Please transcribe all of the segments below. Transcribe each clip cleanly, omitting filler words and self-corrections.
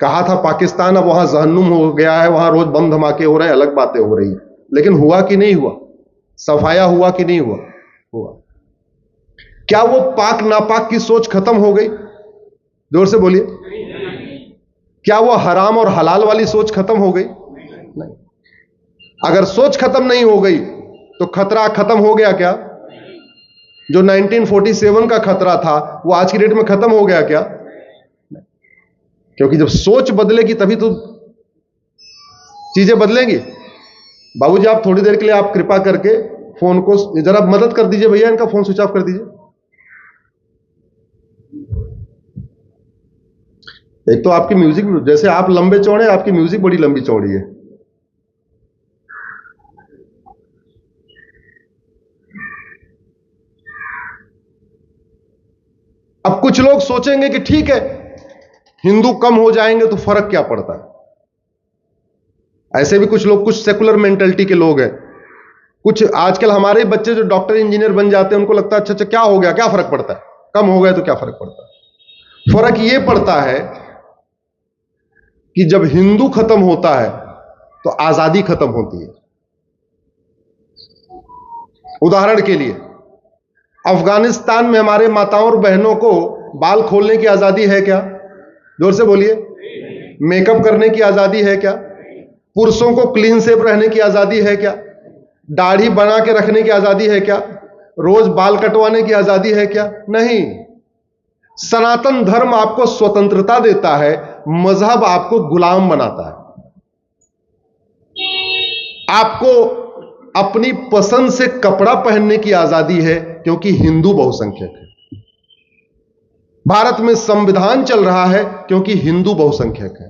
कहा था पाकिस्तान अब वहां जहन्नुम हो गया है, वहां रोज बम धमाके हो रहे हैं, अलग बातें हो रही हैं, लेकिन हुआ कि नहीं हुआ? सफाया हुआ कि नहीं हुआ? हुआ। क्या वो पाक नापाक की सोच खत्म हो गई? जोर से बोलिए। क्या वो हराम और हलाल वाली सोच खत्म हो गई? नहीं। अगर सोच खत्म नहीं हो गई तो खतरा खत्म हो गया क्या? जो 1947 का खतरा था वो आज की डेट में खत्म हो गया क्या? क्योंकि जब सोच बदलेगी तभी तो चीजें बदलेंगी। बाबूजी आप थोड़ी देर के लिए आप कृपा करके फोन को जरा मदद कर दीजिए भैया, इनका फोन स्विच ऑफ कर दीजिए। एक तो आपकी म्यूजिक, जैसे आप लंबे चौड़े, आपकी म्यूजिक बड़ी लंबी चौड़ी है। अब कुछ लोग सोचेंगे कि ठीक है हिंदू कम हो जाएंगे तो फर्क क्या पड़ता है। ऐसे भी कुछ लोग, कुछ सेकुलर मेंटेलिटी के लोग हैं, कुछ आजकल हमारे बच्चे जो डॉक्टर इंजीनियर बन जाते हैं उनको लगता है अच्छा अच्छा क्या हो गया, क्या फर्क पड़ता है, कम हो गया तो क्या फर्क पड़ता है। फर्क यह पड़ता है कि जब हिंदू खत्म होता है तो आजादी खत्म होती है। उदाहरण के लिए अफगानिस्तान में हमारे माताओं और बहनों को बाल खोलने की आजादी है क्या? जोर से बोलिए। मेकअप करने की आजादी है क्या? पुरुषों को क्लीन शेव रहने की आजादी है क्या? दाढ़ी बना के रखने की आजादी है क्या? रोज बाल कटवाने की आजादी है क्या? नहीं। सनातन धर्म आपको स्वतंत्रता देता है, मजहब आपको गुलाम बनाता है। आपको अपनी पसंद से कपड़ा पहनने की आजादी है क्योंकि हिंदू बहुसंख्यक है। भारत में संविधान चल रहा है क्योंकि हिंदू बहुसंख्यक है।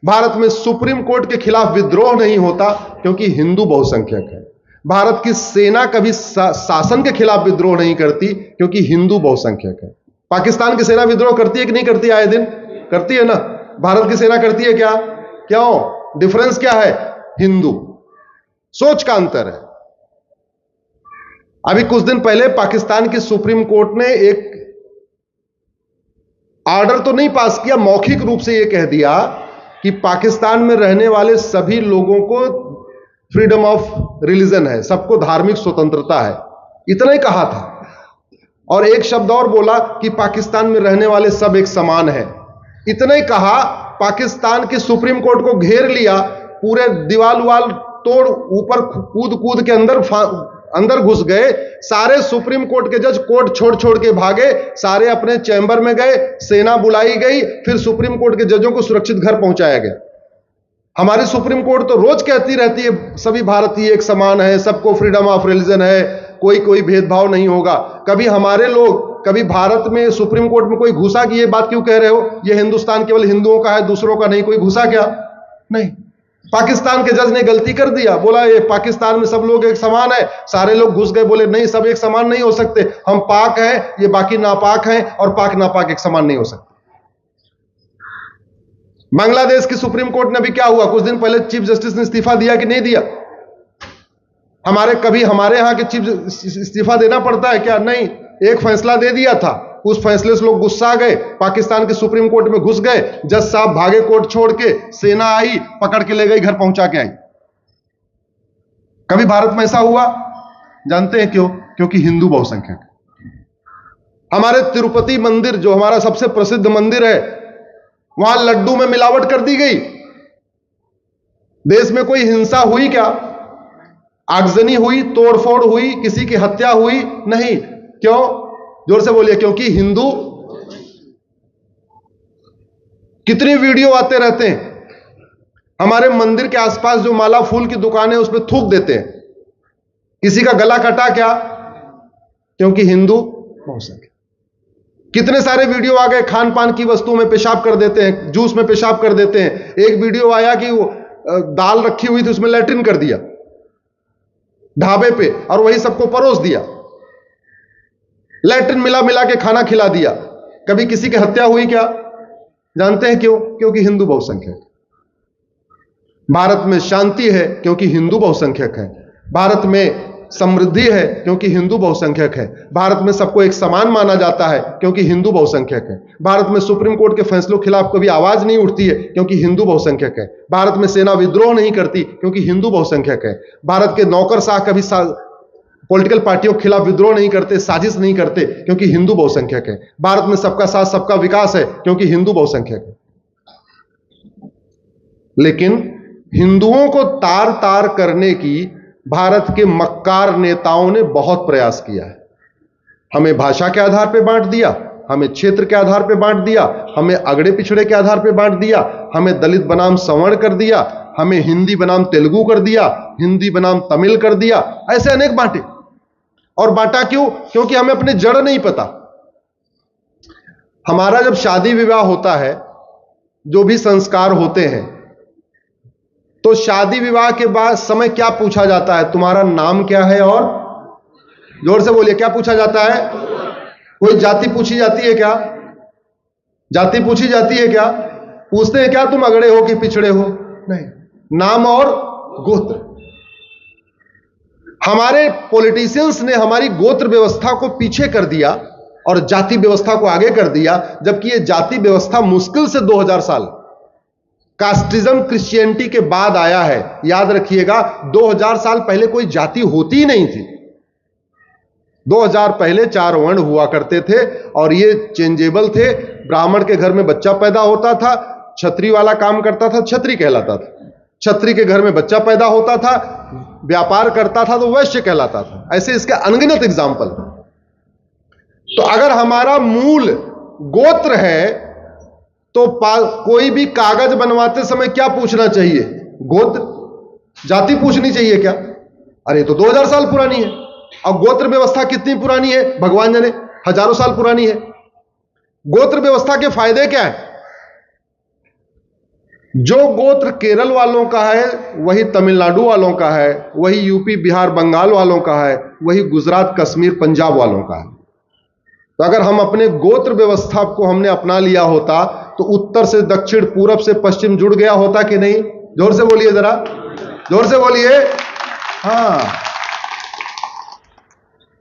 भारत में सुप्रीम कोर्ट के खिलाफ विद्रोह नहीं होता क्योंकि हिंदू बहुसंख्यक है। भारत की सेना कभी शासन के खिलाफ विद्रोह नहीं करती क्योंकि हिंदू बहुसंख्यक है। पाकिस्तान की सेना विद्रोह करती है कि नहीं करती? आए दिन करती है ना। भारत की सेना करती है क्या? क्यों? डिफरेंस क्या है? हिंदू। सोच का अंतर है। अभी कुछ दिन पहले पाकिस्तान की सुप्रीम कोर्ट ने एक ऑर्डर तो नहीं पास किया, मौखिक रूप से यह कह दिया कि पाकिस्तान में रहने वाले सभी लोगों को फ्रीडम ऑफ रिलीजन है, सबको धार्मिक स्वतंत्रता है, इतना ही कहा था। और एक शब्द और बोला कि पाकिस्तान में रहने वाले सब एक समान है, इतना ही कहा। पाकिस्तान की सुप्रीम कोर्ट को घेर लिया, पूरे दीवाल उवाल तोड़ ऊपर कूद कूद के अंदर घुस गए। सारे सुप्रीम कोर्ट के जज कोर्ट छोड़ छोड़ के भागे, सारे अपने चैम्बर में गए, सेना बुलाई गई, फिर सुप्रीम कोर्ट के जजों को सुरक्षित घर पहुंचाया गया। हमारी सुप्रीम कोर्ट तो रोज कहती रहती है सभी भारतीय एक समान है, सबको फ्रीडम ऑफ रिलीजन है, कोई भेदभाव नहीं होगा। कभी हमारे लोग, कभी भारत में सुप्रीम कोर्ट में कोई घुसा कि ये बात क्यों कह रहे हो, ये हिंदुस्तान केवल हिंदुओं का है, दूसरों का नहीं, कोई घुसा क्या? नहीं। पाकिस्तान के जज ने गलती कर दिया, बोला ये पाकिस्तान में सब लोग एक समान है, सारे लोग घुस गए, बोले नहीं सब एक समान नहीं हो सकते, हम पाक हैं, ये बाकी नापाक हैं, और पाक नापाक एक समान नहीं हो सकते। बांग्लादेश की सुप्रीम कोर्ट ने भी क्या हुआ, कुछ दिन पहले चीफ जस्टिस ने इस्तीफा दिया कि नहीं दिया? कभी हमारे यहां के चीफ इस्तीफा देना पड़ता है क्या? नहीं। एक फैसला दे दिया था, उस फैसले से लोग गुस्सा गए, पाकिस्तान के सुप्रीम कोर्ट में घुस गए, जज साहब भागे कोर्ट छोड़ के, सेना आई पकड़ के ले गई, घर पहुंचा के आई। कभी भारत में ऐसा हुआ? जानते हैं क्यों? क्योंकि हिंदू बहुसंख्यक। हमारे तिरुपति मंदिर जो हमारा सबसे प्रसिद्ध मंदिर है, वहां लड्डू में मिलावट कर दी गई। देश में कोई हिंसा हुई क्या? आगजनी हुई, तोड़फोड़ हुई, किसी की हत्या हुई? नहीं। क्यों? जोर से बोलिए। क्योंकि हिंदू। कितनी वीडियो आते रहते हैं, हमारे मंदिर के आसपास जो माला फूल की दुकान है उसमें थूक देते हैं, किसी का गला कटा क्या? क्योंकि हिंदू बहुसंख्यक। कितने सारे वीडियो आ गए, खान पान की वस्तु में पेशाब कर देते हैं, जूस में पेशाब कर देते हैं। एक वीडियो आया कि वो दाल रखी हुई थी उसमें लैट्रिन कर दिया ढाबे पे, और वही सबको परोस दिया, लैट्रिन मिला मिला के खाना खिला दिया। कभी किसी की हत्या हुई क्या? जानते हैं क्यों? क्योंकि हिंदू बहुसंख्यक। भारत में शांति है क्योंकि हिंदू बहुसंख्यक है। भारत में समृद्धि है क्योंकि हिंदू बहुसंख्यक है। भारत में सबको एक समान माना जाता है क्योंकि हिंदू बहुसंख्यक है। भारत में सुप्रीम कोर्ट के फैसलों के खिलाफ कभी आवाज नहीं उठती है क्योंकि हिंदू बहुसंख्यक है। भारत में सेना विद्रोह नहीं करती क्योंकि हिंदू बहुसंख्यक है। भारत के नौकरशाह कभी पॉलिटिकल पार्टियों के खिलाफ विद्रोह नहीं करते, साजिश नहीं करते क्योंकि हिंदू बहुसंख्यक है। भारत में सबका साथ सबका विकास है क्योंकि हिंदू बहुसंख्यक है। लेकिन हिंदुओं को तार तार करने की भारत के मक्कार नेताओं ने बहुत प्रयास किया है। हमें भाषा के आधार पर बांट दिया, हमें क्षेत्र के आधार पर बांट दिया, हमें अगड़े पिछड़े के आधार पर बांट दिया, हमें दलित बनाम सवर्ण कर दिया, हमें हिंदी बनाम तेलुगु कर दिया, हिंदी बनाम तमिल कर दिया, ऐसे अनेक बांटे। और बांटा क्यों? क्योंकि हमें अपने जड़ नहीं पता। हमारा जब शादी विवाह होता है, जो भी संस्कार होते हैं, तो शादी विवाह के बाद समय क्या पूछा जाता है? तुम्हारा नाम क्या है? और जोर से बोलिए, क्या पूछा जाता है? कोई जाति पूछी जाती है क्या? जाति पूछी जाती है क्या? पूछते हैं क्या तुम अगड़े हो कि पिछड़े हो? नहीं, नाम और गोत्र। हमारे पॉलिटिशियंस ने हमारी गोत्र व्यवस्था को पीछे कर दिया और जाति व्यवस्था को आगे कर दिया, जबकि यह जाति व्यवस्था मुश्किल से 2000 साल कास्टिज्म क्रिश्चियनिटी के बाद आया है। याद रखिएगा, 2000 साल पहले कोई जाति होती ही नहीं थी। 2000 पहले 4 वर्ण हुआ करते थे और ये चेंजेबल थे। ब्राह्मण के घर में बच्चा पैदा होता था, छत्री वाला काम करता था, छत्री कहलाता था। छत्री के घर में बच्चा पैदा होता था, व्यापार करता था तो वैश्य कहलाता था। ऐसे इसके अनगिनत एग्जाम्पल। तो अगर हमारा मूल गोत्र है तो कोई भी कागज बनवाते समय क्या पूछना चाहिए? गोत्र। जाति पूछनी चाहिए क्या? अरे तो 2000 साल पुरानी है। और गोत्र व्यवस्था कितनी पुरानी है? भगवान जाने, हजारों साल पुरानी है। गोत्र व्यवस्था के फायदे क्या है? जो गोत्र केरल वालों का है वही तमिलनाडु वालों का है, वही यूपी बिहार बंगाल वालों का है, वही गुजरात कश्मीर पंजाब वालों का है। तो अगर हम अपने गोत्र व्यवस्था को हमने अपना लिया होता तो उत्तर से दक्षिण, पूरब से पश्चिम जुड़ गया होता कि नहीं? जोर से बोलिए, जरा जोर से बोलिए। हाँ,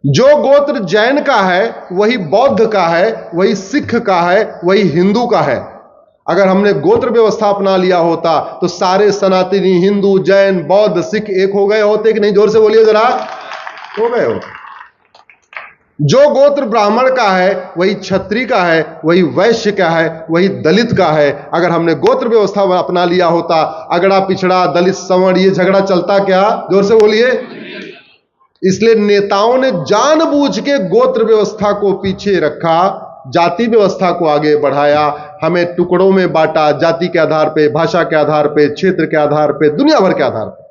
जो गोत्र जैन का है वही बौद्ध का है, वही सिख का है, वही हिंदू का है। अगर हमने गोत्र व्यवस्था अपना लिया होता तो सारे सनातनी हिंदू, जैन, बौद्ध, सिख एक हो गए होते कि नहीं? जोर से बोलिए जरा। हो गए होते। जो गोत्र ब्राह्मण का है वही क्षत्रिय का है, वही वैश्य का है, वही दलित का है। अगर हमने गोत्र व्यवस्था अपना लिया होता, अगड़ा पिछड़ा, दलित सवर्ण, ये झगड़ा चलता क्या? जोर से बोलिए। इसलिए नेताओं ने जानबूझ के गोत्र व्यवस्था को पीछे रखा, जाति व्यवस्था को आगे बढ़ाया, हमें टुकड़ों में बांटा, जाति के आधार पे, भाषा के आधार पे, क्षेत्र के आधार पे, दुनिया भर के आधार पे।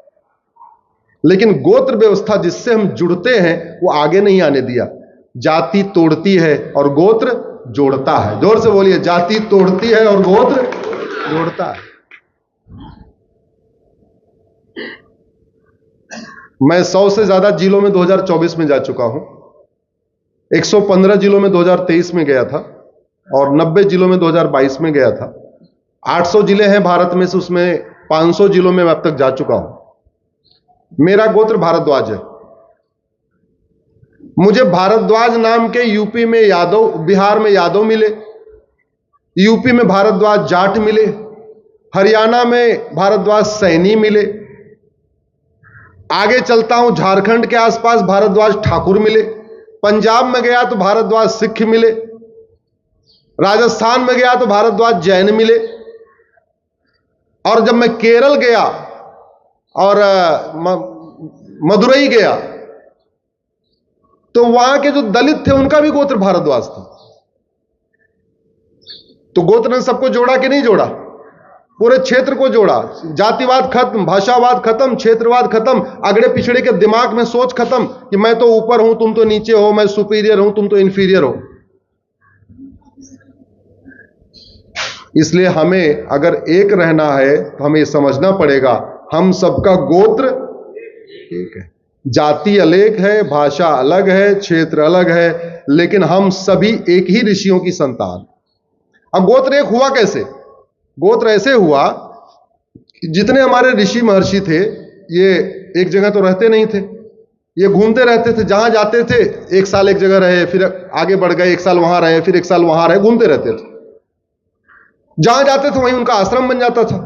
लेकिन गोत्र व्यवस्था जिससे हम जुड़ते हैं वो आगे नहीं आने दिया। जाति तोड़ती है और गोत्र जोड़ता है। जोर से बोलिए, जाति तोड़ती है और गोत्र जोड़ता है। मैं 100 से ज्यादा जिलों में 2024 में जा चुका हूं। 115 जिलों में 2023 में गया था और 90 जिलों में 2022 में गया था। 800 जिले हैं भारत में से, उसमें 500 जिलों में मैं अब तक जा चुका हूं। मेरा गोत्र भारद्वाज है। मुझे भारद्वाज नाम के यूपी में यादव, बिहार में यादव मिले, यूपी में भारद्वाज जाट मिले, हरियाणा में भारद्वाज सैनी मिले, आगे चलता हूं झारखंड के आसपास भारद्वाज ठाकुर मिले, पंजाब में गया तो भारद्वाज सिख मिले, राजस्थान में गया तो भारद्वाज जैन मिले, और जब मैं केरल गया और मदुरई गया तो वहां के जो दलित थे उनका भी गोत्र भारद्वाज था। तो गोत्र ने सबको जोड़ा कि नहीं जोड़ा? पूरे क्षेत्र को जोड़ा। जातिवाद खत्म, भाषावाद खत्म, क्षेत्रवाद खत्म, अगड़े पिछड़े के दिमाग में सोच खत्म कि मैं तो ऊपर हूं, तुम तो नीचे हो, मैं सुपीरियर हूं, तुम तो इंफीरियर हो। इसलिए हमें अगर एक रहना है तो हमें समझना पड़ेगा हम सबका गोत्र एक है। जाति अलग है, भाषा अलग है, क्षेत्र अलग है, लेकिन हम सभी एक ही ऋषियों की संतान। अब गोत्र एक हुआ कैसे? गोत्र ऐसे हुआ कि जितने हमारे ऋषि महर्षि थे ये एक जगह तो रहते नहीं थे, ये घूमते रहते थे, जहां जाते थे 1 साल एक जगह रहे, फिर आगे बढ़ गए, 1 साल वहां रहे, फिर 1 साल वहां रहे, घूमते रहते थे। जहां जाते थे वहीं उनका आश्रम बन जाता था,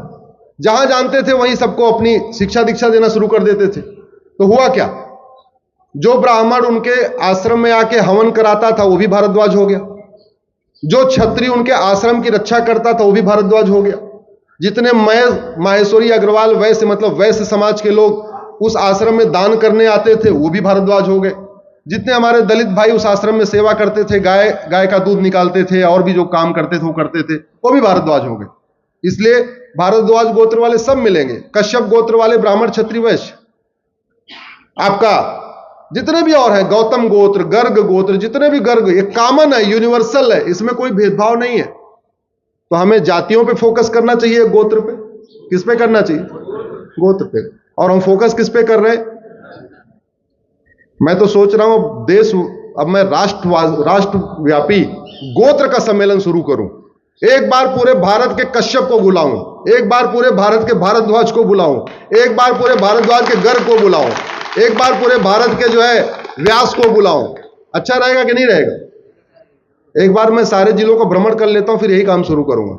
जहां जानते थे वहीं सबको अपनी शिक्षा दीक्षा देना शुरू कर देते थे। तो हुआ क्या, जो ब्राह्मण उनके आश्रम में आके हवन कराता था वो भी भारद्वाज हो गया, जो क्षत्रिय उनके आश्रम की रक्षा करता था वो भी भारद्वाज हो गया, जितने माहेश्वरी अग्रवाल वैश्य मतलब वैश्य समाज के लोग उस आश्रम में दान करने आते थे वो भी भारद्वाज हो गए, जितने हमारे दलित भाई उस आश्रम में सेवा करते थे, गाय का दूध निकालते थे और भी जो काम करते थे वो करते थे, वो भी भारद्वाज हो गए। इसलिए भारद्वाज गोत्र वाले सब मिलेंगे, कश्यप गोत्र वाले ब्राह्मण क्षत्रिय वैश्य, आपका जितने भी और हैं, गौतम गोत्र, गर्ग गोत्र, जितने भी गर्ग, ये कॉमन है, यूनिवर्सल है, इसमें कोई भेदभाव नहीं है। तो हमें जातियों पे फोकस करना चाहिए, गोत्र पे। किस पे करना चाहिए? गोत्र पे। और हम फोकस किस पे कर रहे हैं? मैं तो सोच रहा हूं देश, अब मैं राष्ट्रव्यापी गोत्र का सम्मेलन शुरू करूं, एक बार पूरे भारत के कश्यप को बुलाऊं, एक बार पूरे भारत के भारद्वाज को बुलाऊं, एक बार पूरे भारद्वाज के गर्ग को बुलाऊं, एक बार पूरे भारत के जो है व्यास को बुलाऊं। अच्छा रहेगा कि नहीं रहेगा? एक बार मैं सारे जिलों को भ्रमण कर लेता हूं, फिर यही काम शुरू करूंगा,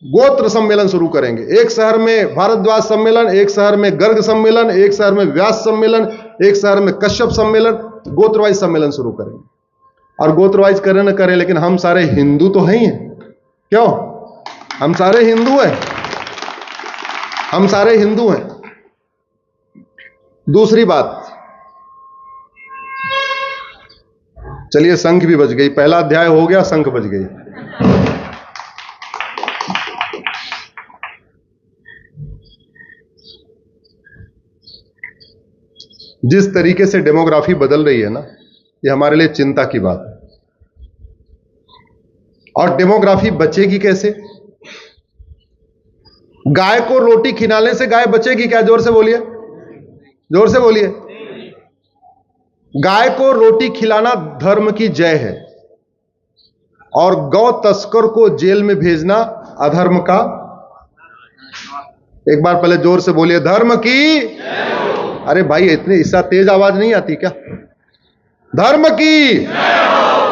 गोत्र सम्मेलन शुरू करेंगे। एक शहर में भारद्वाज सम्मेलन, एक शहर में गर्ग सम्मेलन, एक शहर में व्यास सम्मेलन, एक शहर में कश्यप सम्मेलन, गोत्रवाइज सम्मेलन शुरू करेंगे। और गोत्रवाइज करें न करें, लेकिन हम सारे हिंदू तो हैं ही हैं। क्यों? हम सारे हिंदू हैं, हम सारे हिंदू हैं। दूसरी बात, चलिए शंख भी बज गई, पहला अध्याय हो गया, शंख बज गई। जिस तरीके से डेमोग्राफी बदल रही है ना, ये हमारे लिए चिंता की बात है। और डेमोग्राफी बचेगी कैसे? गाय को रोटी खिलाने से गाय बचेगी क्या? जोर से बोलिए, जोर से बोलिए। गाय को रोटी खिलाना धर्म की जय है, और गौ तस्कर को जेल में भेजना अधर्म का। एक बार पहले जोर से बोलिए, धर्म की। अरे भाई, इतनी इससे तेज आवाज नहीं आती क्या? धर्म की,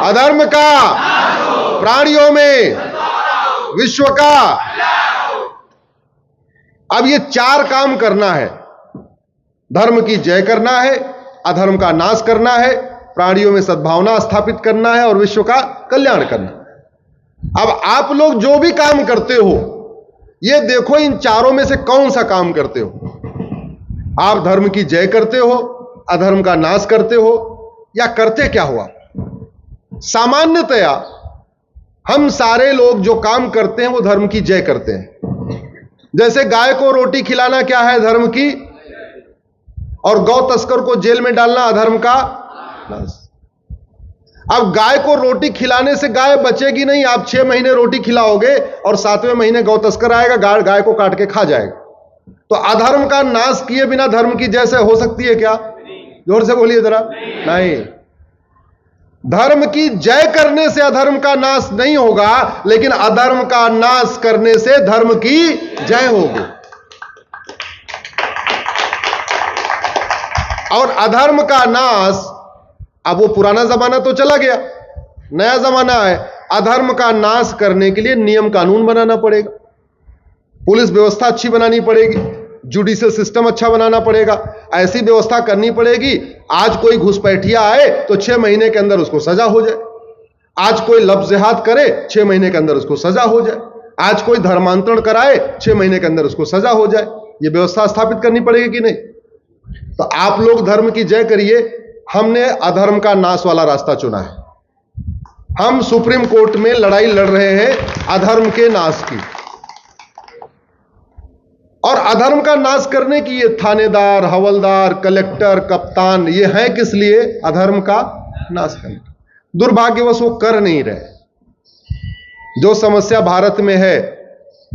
अधर्म का, प्राणियों में, विश्व का। अब ये 4 काम करना है, धर्म की जय करना है, अधर्म का नाश करना है, प्राणियों में सद्भावना स्थापित करना है, और विश्व का कल्याण करना। अब आप लोग जो भी काम करते हो, ये देखो इन चारों में से कौन सा काम करते हो। आप धर्म की जय करते हो, अधर्म का नाश करते हो, या करते क्या हो आप? सामान्यतया हम सारे लोग जो काम करते हैं वो धर्म की जय करते हैं। जैसे गाय को रोटी खिलाना क्या है? धर्म की। और गौ तस्कर को जेल में डालना अधर्म का नाश। अब गाय को रोटी खिलाने से गाय बचेगी नहीं। आप 6 महीने रोटी खिलाओगे और 7वें महीने गौ तस्कर आएगा, गाय को काट के खा जाएगा। तो अधर्म का नाश किए बिना धर्म की जय से हो सकती है क्या? जोर से बोलिए जरा। नहीं, धर्म की जय करने से अधर्म का नाश नहीं होगा, लेकिन अधर्म का नाश करने से धर्म की जय होगी। और अधर्म का नाश, अब वो पुराना जमाना तो चला गया, नया जमाना है। अधर्म का नाश करने के लिए नियम कानून बनाना पड़ेगा, पुलिस व्यवस्था अच्छी बनानी पड़ेगी, जुडिशियल सिस्टम अच्छा बनाना पड़ेगा। ऐसी व्यवस्था करनी पड़ेगी, आज कोई घुसपैठिया आए तो 6 महीने के अंदर उसको सजा हो जाए। आज कोई लफ्ज़ जिहाद करे, 6 महीने के अंदर उसको सजा हो जाए। आज कोई धर्मांतरण कराए, 6 महीने के अंदर उसको सजा हो जाए। ये व्यवस्था स्थापित करनी पड़ेगी कि नहीं? तो आप लोग धर्म की जय करिए। हमने अधर्म का नाश वाला रास्ता चुना है। हम सुप्रीम कोर्ट में लड़ाई लड़ रहे हैं अधर्म के नाश की। और अधर्म का नाश करने की ये थानेदार, हवलदार, कलेक्टर, कप्तान, ये हैं किस लिए? अधर्म का नाश करने। दुर्भाग्यवश वो कर नहीं रहे। जो समस्या भारत में है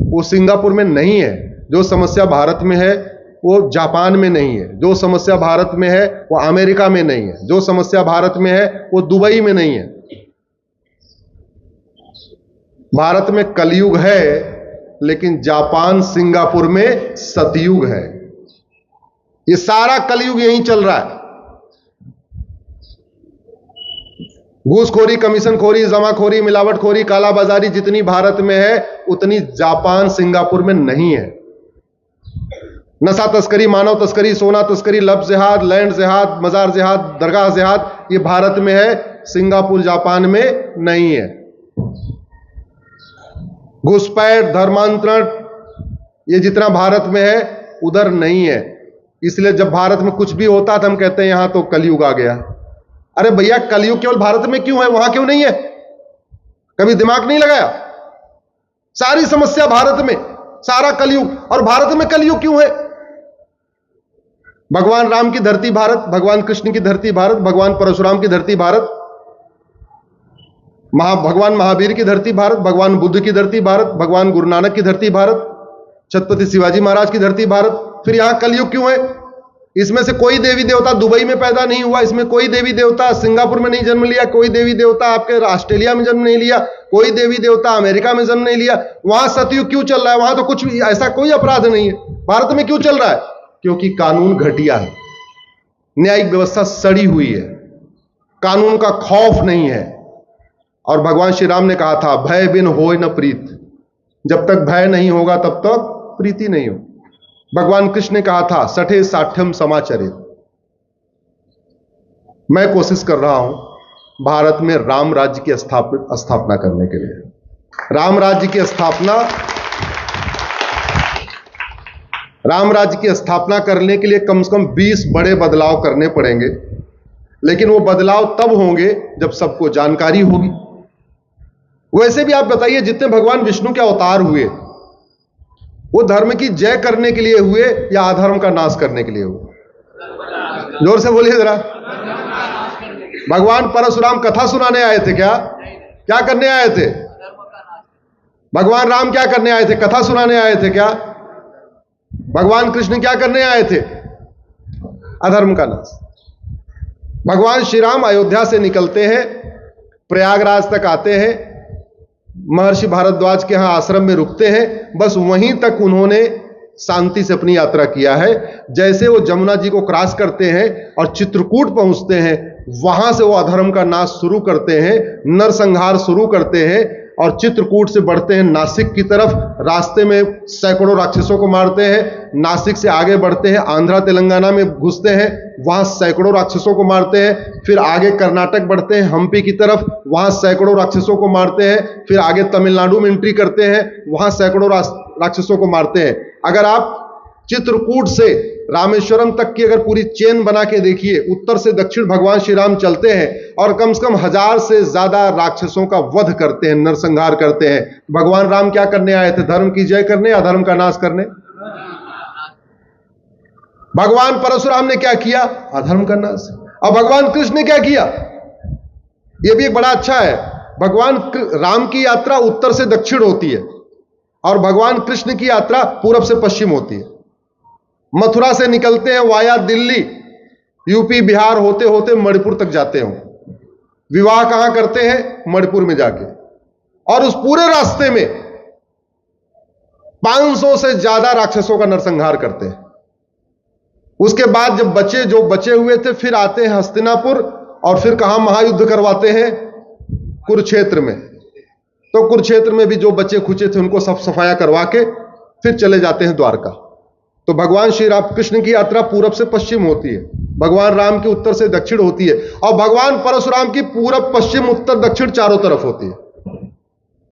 वो सिंगापुर में नहीं है, जो समस्या भारत में है वो जापान में नहीं है, जो समस्या भारत में है वो अमेरिका में नहीं है, जो समस्या भारत में है वो दुबई में नहीं है। भारत में कलयुग है, लेकिन जापान, सिंगापुर में सतयुग है। ये सारा कलयुग यहीं चल रहा है। घूसखोरी, कमीशनखोरी, जमाखोरी, मिलावटखोरी, कालाबाजारी जितनी भारत में है उतनी जापान, सिंगापुर में नहीं है। नशा तस्करी, मानव तस्करी, सोना तस्करी, लब जिहाद, लैंड जिहाद, मजार जिहाद, दरगाह जिहाद, ये भारत में है, सिंगापुर, जापान में नहीं है। घुसपैठ, धर्मांतरण, ये जितना भारत में है उधर नहीं है। इसलिए जब भारत में कुछ भी होता है तो हम कहते हैं यहां तो कलयुग आ गया। अरे भैया, कलयुग केवल भारत में क्यों है, वहां क्यों नहीं है? कभी दिमाग नहीं लगाया? सारी समस्या भारत में, सारा कलयुग, और भारत में कलयुग क्यों है? भगवान राम की धरती भारत, भगवान कृष्ण की धरती भारत, भगवान परशुराम की धरती भारत, भगवान महावीर की धरती भारत, भगवान बुद्ध की धरती भारत, भगवान गुरु नानक की धरती भारत, छत्रपति शिवाजी महाराज की धरती भारत। फिर यहां कलयुग क्यों है? इसमें से कोई देवी देवता दुबई में पैदा नहीं हुआ, इसमें कोई देवी देवता सिंगापुर में नहीं जन्म लिया, कोई देवी देवता आपके ऑस्ट्रेलिया में जन्म नहीं लिया, कोई देवी देवता अमेरिका में जन्म नहीं लिया। वहां सतयुग क्यों चल रहा है? वहां तो कुछ ऐसा कोई अपराध नहीं है। भारत में क्यों चल रहा है? क्योंकि कानून घटिया है, न्यायिक व्यवस्था सड़ी हुई है, कानून का खौफ नहीं है। और भगवान श्री राम ने कहा था, भय बिन होय न प्रीत, जब तक भय नहीं होगा तब तक प्रीति नहीं हो। भगवान कृष्ण ने कहा था, सठे साठ्यम समाचरित। मैं कोशिश कर रहा हूं भारत में राम राज्य की स्थापना करने के लिए। राम राज्य की स्थापना करने के लिए कम से कम 20 बड़े बदलाव करने पड़ेंगे, लेकिन वो बदलाव तब होंगे जब सबको जानकारी होगी। वैसे भी आप बताइए, जितने भगवान विष्णु के अवतार हुए वो धर्म की जय करने के लिए हुए या अधर्म का नाश करने के लिए हुए? जोर से बोलिए जरा। भगवान परशुराम कथा सुनाने आए थे क्या करने आए थे? भगवान राम क्या करने आए थे? कथा सुनाने आए थे क्या? भगवान कृष्ण क्या करने आए थे? अधर्म का नाश। भगवान श्री राम अयोध्या से निकलते हैं, प्रयागराज तक आते हैं, महर्षि भारद्वाज के यहां आश्रम में रुकते हैं। बस वहीं तक उन्होंने शांति से अपनी यात्रा किया है। जैसे वो जमुना जी को क्रॉस करते हैं और चित्रकूट पहुंचते हैं, वहां से वो अधर्म का नाश शुरू करते हैं, नरसंहार शुरू करते हैं और चित्रकूट से बढ़ते हैं नासिक की तरफ। रास्ते में सैकड़ों राक्षसों को मारते हैं। नासिक से आगे बढ़ते हैं, आंध्रा तेलंगाना में घुसते हैं, वहां सैकड़ों राक्षसों को मारते हैं। फिर आगे कर्नाटक बढ़ते हैं, हम्पी की तरफ, वहां सैकड़ों राक्षसों को मारते हैं। फिर आगे तमिलनाडु में एंट्री करते हैं, वहां सैकड़ों राक्षसों को मारते हैं। अगर आप चित्रकूट से रामेश्वरम तक की अगर पूरी चेन बना के देखिए, उत्तर से दक्षिण भगवान श्री राम चलते हैं और कम से कम 1000 से ज्यादा राक्षसों का वध करते हैं, नरसंहार करते हैं। भगवान राम क्या करने आए थे? धर्म की जय करने या धर्म का नाश करने? भगवान परशुराम ने क्या किया? अधर्म का नाश। और भगवान कृष्ण ने क्या किया? यह भी एक बड़ा अच्छा है। भगवान राम की यात्रा उत्तर से दक्षिण होती है और भगवान कृष्ण की यात्रा पूरब से पश्चिम होती है। मथुरा से निकलते हैं वाया दिल्ली, यूपी बिहार होते होते मणिपुर तक जाते हो। विवाह कहां करते हैं? मणिपुर में जाके। और उस पूरे रास्ते में 500 से ज्यादा राक्षसों का नरसंहार करते हैं। उसके बाद जब जो बचे हुए थे, फिर आते हैं हस्तिनापुर और फिर कहां महायुद्ध करवाते हैं? कुरुक्षेत्र में। तो कुरुक्षेत्र में भी जो बचे खुचे थे उनको सब सफाया करवा के फिर चले जाते हैं द्वारका। तो भगवान श्री राम कृष्ण की यात्रा पूरब से पश्चिम होती है, भगवान राम की उत्तर से दक्षिण होती है और भगवान परशुराम की पूरब पश्चिम उत्तर दक्षिण चारों तरफ होती है।